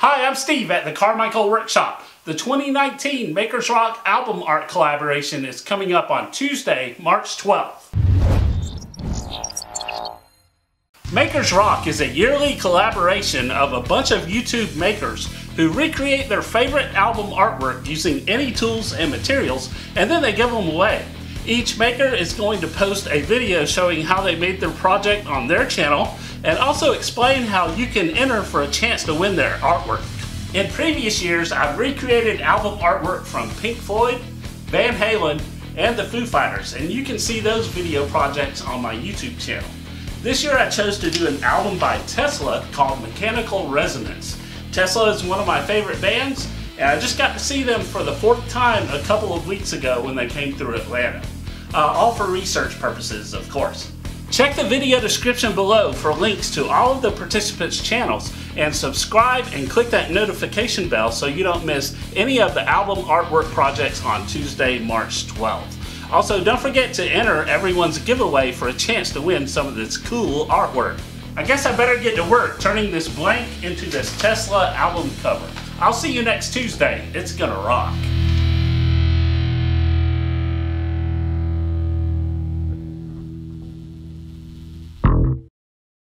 Hi, I'm Steve at the Carmichael Workshop. The 2019 Makers Rock album art collaboration is coming up on Tuesday, March 12th. Makers Rock is a yearly collaboration of a bunch of YouTube makers who recreate their favorite album artwork using any tools and materials, and then they give them away. Each maker is going to post a video showing how they made their project on their channel and also explain how you can enter for a chance to win their artwork. In previous years, I've recreated album artwork from Pink Floyd, Van Halen, and the Foo Fighters, and you can see those video projects on my YouTube channel. This year I chose to do an album by Tesla called Mechanical Resonance. Tesla is one of my favorite bands, and I just got to see them for the 4th time a couple of weeks ago when they came through Atlanta. All for research purposes, of course. Check the video description below for links to all of the participants' channels, and subscribe and click that notification bell so you don't miss any of the album artwork projects on Tuesday, March 12th. Also, don't forget to enter everyone's giveaway for a chance to win some of this cool artwork. I guess I better get to work turning this blank into this Tesla album cover. I'll see you next Tuesday. It's gonna rock.